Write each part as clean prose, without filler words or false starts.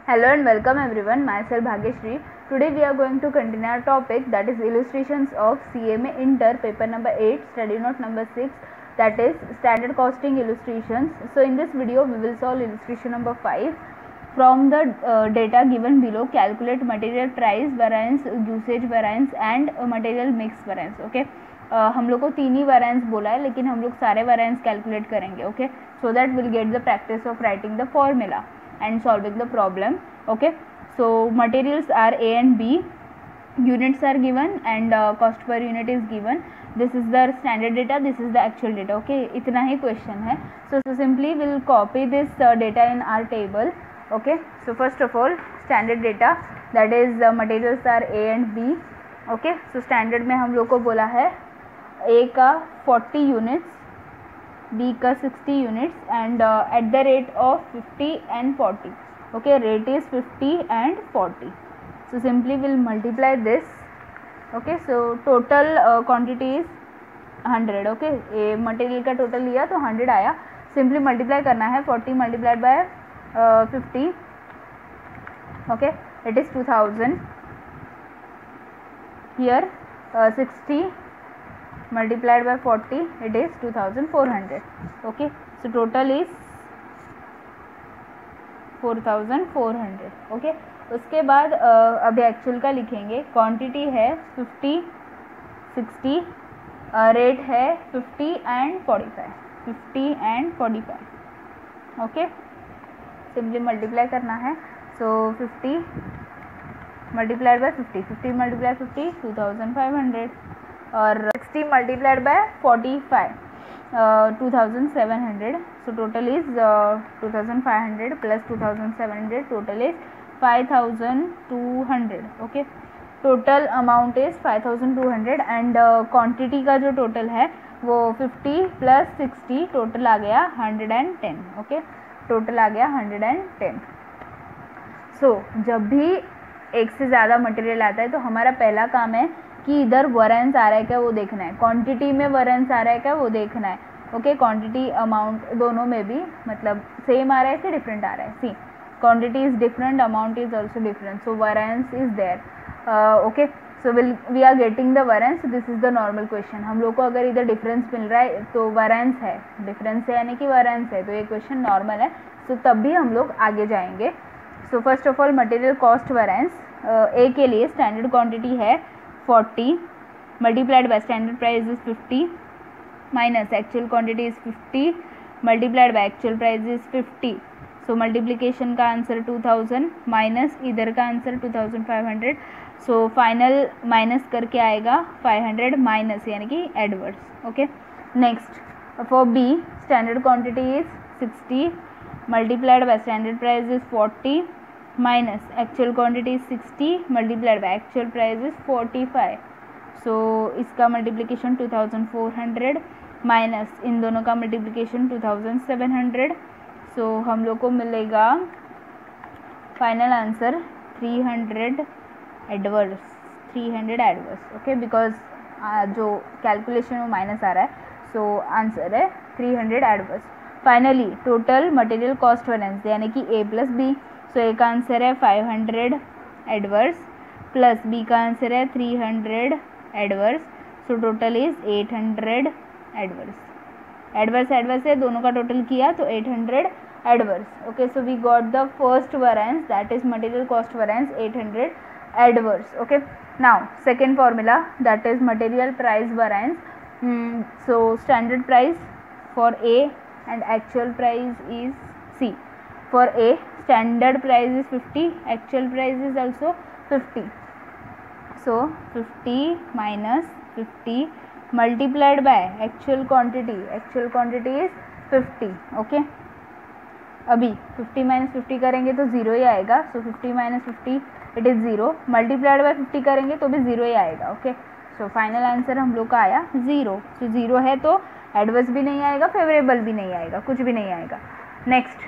Hello and welcome everyone. Myself Bhagyashree. Today we are going to continue our topic, that is illustrations of CMA Inter paper number 8 study note number 6, that is standard costing illustrations. So in this video we will solve illustration number 5. From the data given below, calculate material price variance, usage variance and material mix variance. Okay. हम लोग को तीन ही variance बोला है, लेकिन हम लोग सारे वेरिएंस कैलकुलेट करेंगे. Okay, so that will get the practice of writing the formula and solving the problem. Okay, so materials are A and B, units are given and cost per unit is given. This is the standard data, this is the actual data. Okay, इतना ही question है. So simply we'll copy this data in our table. Okay, so first of all standard data, that is materials are A and B. Okay, so standard में हम लोग को बोला है A का 40 units, B का 60 units and at the rate of 50 and 40. Okay, rate is 50 and 40. So simply we'll multiply this. Okay, so total quantity is 100. Okay, ये material का total लिया तो 100 आया. Simply multiply करना है 40 multiplied by 50. Okay, it is 2000. Here 60 multiplied by 40, it is 2400. Okay, so total is 4400. Okay, उसके बाद अभी एक्चुअल का लिखेंगे. क्वांटिटी है 50, 60, रेट है 50 and 45, 50 and 45. Okay, simply multiply करना है. सो 50 मल्टीप्लाइड बाय 50, 50 मल्टीप्लाई 50, 2500 और 60 multiplied bye 45, 2700. So total is 2500 plus 2700, total is 5200. Okay, total amount is 5200 and quantity का जो टोटल है वो 50 प्लस 60, टोटल आ गया 110. ओके, टोटल आ गया 110. सो जब भी एक से ज़्यादा मटेरियल आता है तो हमारा पहला काम है कि इधर वेरिएंस आ रहा है क्या वो देखना है, क्वांटिटी में वेरिएंस आ रहा है क्या वो देखना है. ओके, क्वांटिटी अमाउंट दोनों में भी मतलब सेम आ रहा है कि डिफरेंट आ रहा है. See, quantity is different, amount is also different, so variance is there. Okay, so we are getting the variance. This is the normal question. हम लोग को अगर इधर डिफरेंस मिल रहा है तो वेरिएंस है, डिफरेंस है यानी कि वेरिएंस है, तो ये क्वेश्चन नॉर्मल है. सो तब भी हम लोग आगे जाएंगे. So first of all material cost variance. A के लिए स्टैंडर्ड क्वांटिटी है 40 multiplied by standard price is 50 minus actual quantity is 50 multiplied by actual price is 50. So multiplication का आंसर 2000 माइनस इधर का आंसर 2500. सो फाइनल माइनस करके आएगा 500 minus यानी कि adverse. Okay, next for B standard quantity is 60 multiplied by standard price is 40 minus actual quantity is 60 multiplied by actual price is 45. So इसका multiplication 2400 minus इन दोनों का multiplication 2700. सो हम लोग को मिलेगा final answer 300 adverse, 300 adverse. Okay, because जो calculation में minus आ रहा है, सो आंसर है 300 adverse. Finally total material cost variance यानी कि ए प्लस बी. सो ए का आंसर है 500 एडवर्स प्लस बी का आंसर है 300 adverse. So total is 800 adverse. Adverse adverse है, दोनों का टोटल किया तो 800 adverse. Okay, so we got the first variance, that is material cost variance 800 adverse. Okay, now second formula, that is material price variance. So standard price for A and actual price is C. For A, standard price is 50, actual price is also 50. So 50 minus 50 multiplied by actual quantity is 50. Okay, अभी 50 minus 50 करेंगे तो 0 ही आएगा. So 50 minus 50 it is 0. multiplied by 50 करेंगे तो भी 0 ही आएगा. ओके, सो फाइनल आंसर हम लोग का आया 0. सो 0 है तो एडवर्स भी नहीं आएगा, फेवरेबल भी नहीं आएगा, कुछ भी नहीं आएगा. Next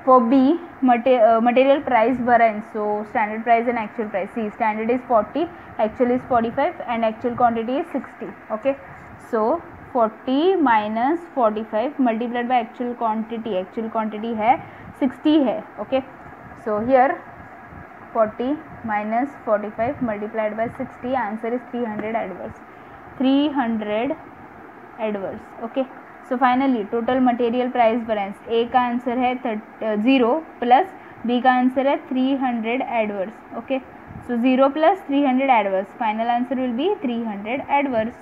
for B material price variance. So standard price and actual price. See, standard is 40, actual is 45 and actual quantity is 60. Okay, so 40 minus 45 multiplied by actual quantity है 60 है. Okay, So here 40 minus 45 multiplied by 60, answer is 300 adverse. 300 adverse. Okay. So finally total material price variance, A का answer है 0 plus B का answer है 300 adverse. Okay. So 0 plus 300 adverse. Final answer will be 300 adverse.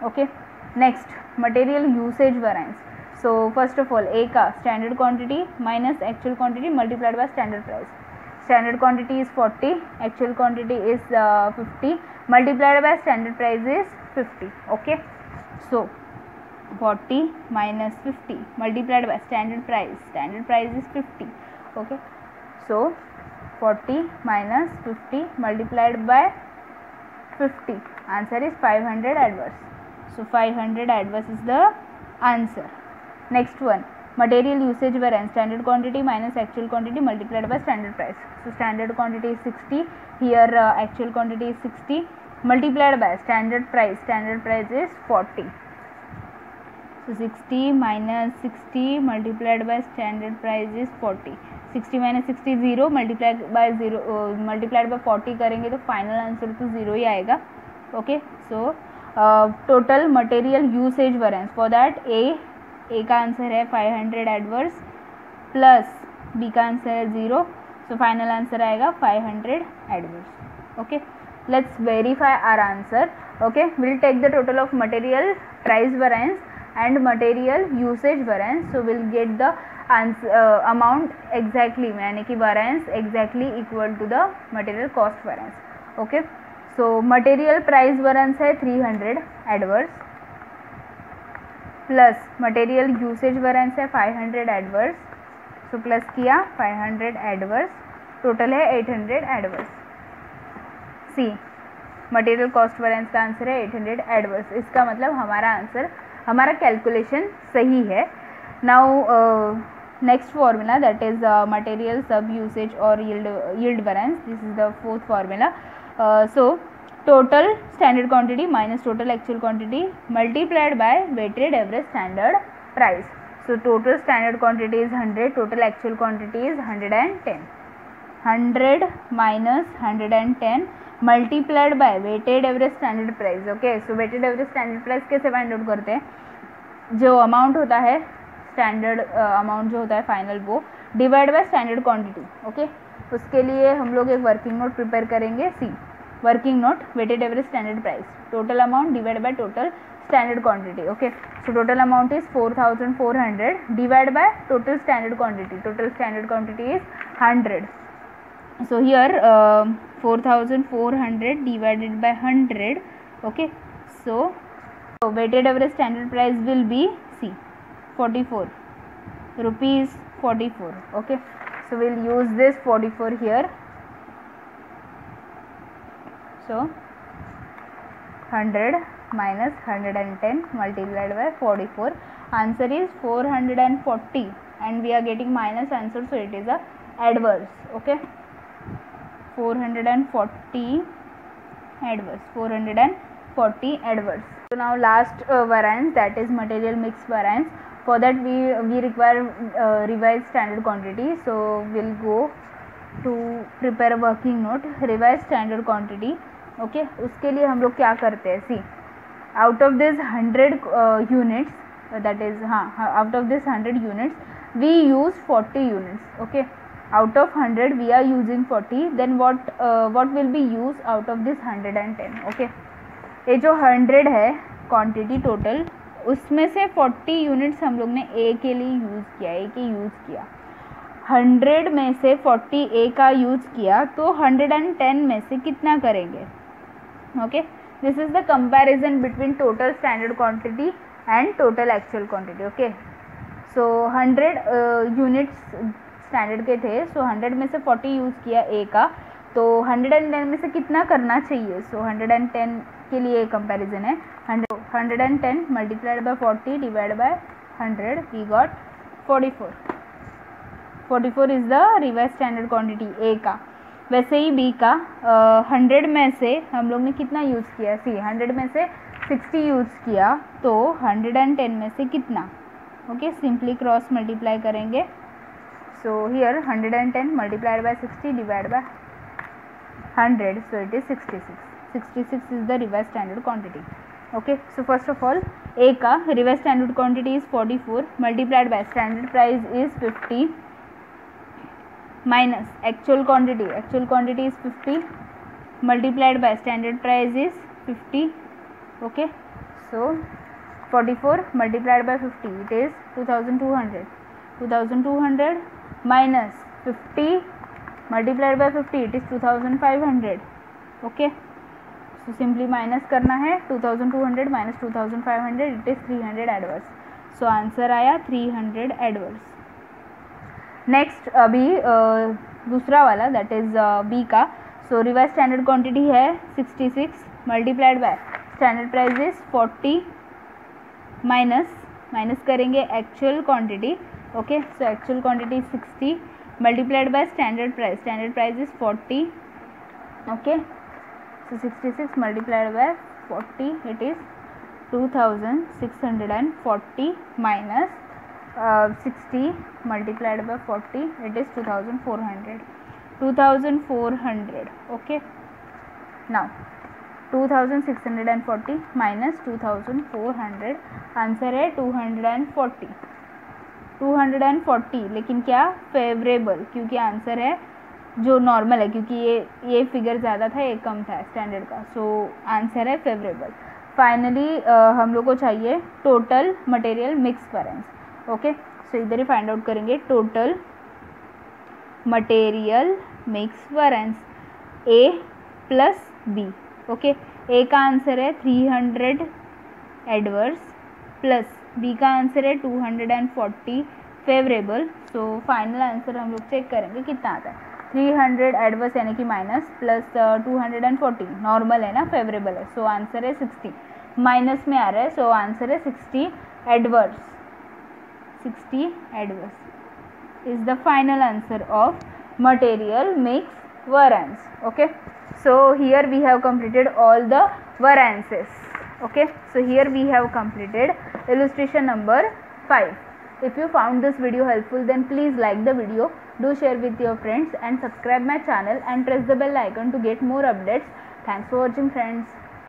Okay. Next, material usage variance. So first of all, A का standard quantity minus actual quantity multiplied by standard price. Standard quantity is 40, actual quantity is 50, multiplied by standard price is 50. Okay. So 40 minus 50 multiplied by standard price is 50. Okay. So 40 minus 50 multiplied by 50, answer is 500 adverse. So 500 adverse is the answer. Next one, material usage variance, standard quantity minus actual quantity multiplied by standard price. So standard quantity is 60, here actual quantity is 60 multiplied by standard price is 40. So 60 minus 60 multiplied by standard price is 40. 60 minus 60 0, multiplied by 40 करेंगे तो final answer तो 0 ही आएगा. Okay. So total material usage variance for that A का answer है 500 adverse plus B का answer है 0. So final answer आएगा 500 adverse. Okay. Let's verify our answer. Okay. Will take the total of material price variance and material usage variance, so we'll get the answer amount exactly, यानी कि variance exactly equal to the material cost variance. Okay. So material price variance है 300 adverse plus material usage variance है 500 adverse. So plus किया 500 adverse, total है 800 adverse. C material cost variance का answer है 800 adverse. इसका मतलब हमारा आंसर, हमारा कैलकुलेशन सही है. Now next formula that is material sub usage और yield variance. This is the fourth formula. So total standard quantity minus total actual quantity multiplied by weighted average standard price. So total standard quantity is 100, total actual quantity is 110. 100 minus 110 multiplied by weighted average standard price. Okay. So weighted average standard price कैसे find out करते हैं? जो amount होता है standard amount जो होता है final, वो divide by standard quantity. Okay. उसके लिए हम लोग एक वर्किंग नोट प्रिपेयर करेंगे. See working note, weighted average standard price, total amount divide by total standard quantity. Okay. So total amount is 4400 divide by total standard quantity. Total standard quantity is 100. So here 4400 divided by 100. Okay. So weighted average standard price will be C 44 rupees 44. Okay. So we'll use this 44 here. So 100 minus 110 multiplied by 44. Answer is 440 and we are getting minus answer, so it is a adverse. Okay. 440 adverse. 440 adverse. So now last variance, that is material mix variance. For that we require revised standard quantity. So we'll go to prepare a working note, revised standard quantity. Okay. उसके लिए हम लोग क्या करते हैं? See, out of this 100 units, that is out of this 100 units we use 40 units. Okay. Out of 100 we are using 40, then what will be used out of this 110. Okay. ये जो 100 है क्वांटिटी टोटल, उसमें से 40 units हम लोग ने ए के लिए यूज़ किया, ए के यूज़ किया. 100 में से 40 ए का यूज़ किया तो 110 में से कितना करेंगे? Okay. This is the comparison between total standard quantity and total actual quantity. Okay. So 100 units standard के थे, सो 100 में से 40 यूज़ किया ए का, तो 110 में से कितना करना चाहिए? सो 110 के लिए कंपैरिजन है. 110 multiplied by 40 divide by 100 we got 44. 44 is the revise standard quantity A का. वैसे ही बी का 100 में से हम लोग ने कितना यूज़ किया? सी 100 में से 60 यूज़ किया, तो 110 में से कितना? ओके. सिंपली क्रॉस मल्टीप्लाई करेंगे. So here 110 multiplied by 60 divided by 100, so it is 66. 66 is the revised standard quantity. Okay, so first of all, A का revised standard quantity is 44 multiplied by standard price is 50 minus actual quantity is 50 multiplied by standard price is 50. Okay, so 44 multiplied by 50, it is 2200. 2200 minus 50 multiplied by 50, it is 2500. Okay, so simply minus करना है. 2200 minus 2500, it is 300 adverse. So answer आया 300 adverse. Next अभी दूसरा वाला, that is B का. So revise standard quantity है 66 multiplied by standard price is 40 minus करेंगे actual quantity. Okay, so actual quantity 60 multiplied by standard price is 40. Okay, so 66 multiplied by 40, it is 2640 minus 60 multiplied by 40, it is 2400. Okay, now 2640 minus 2400, answer है 240. लेकिन क्या favourable, क्योंकि answer है जो normal है, क्योंकि ये फिगर ज़्यादा था, ये कम था स्टैंडर्ड का. सो आंसर है फेवरेबल. फाइनली हम लोग को चाहिए टोटल मटेरियल मिक्स वैरेंस. ओके, सो इधर ही फाइंड आउट करेंगे टोटल मटेरियल मिक्स वैरेंस ए प्लस बी. ओके, ए का आंसर है 300 एडवर्स प्लस बी का आंसर है 240 फेवरेबल. सो फाइनल आंसर हम लोग चेक करेंगे कितना आता है. 300 एडवर्स यानी कि माइनस प्लस 240 नॉर्मल है ना, फेवरेबल है. सो आंसर है 60. माइनस में आ रहा है, सो आंसर है 60 adverse. 60 adverse is the final answer of material mix variance. Okay, so here we have completed all the variances. Okay, so here we have completed illustration number 5. If you found this video helpful, then please like the video, do share with your friends and subscribe my channel and press the bell icon to get more updates. Thanks for watching, friends.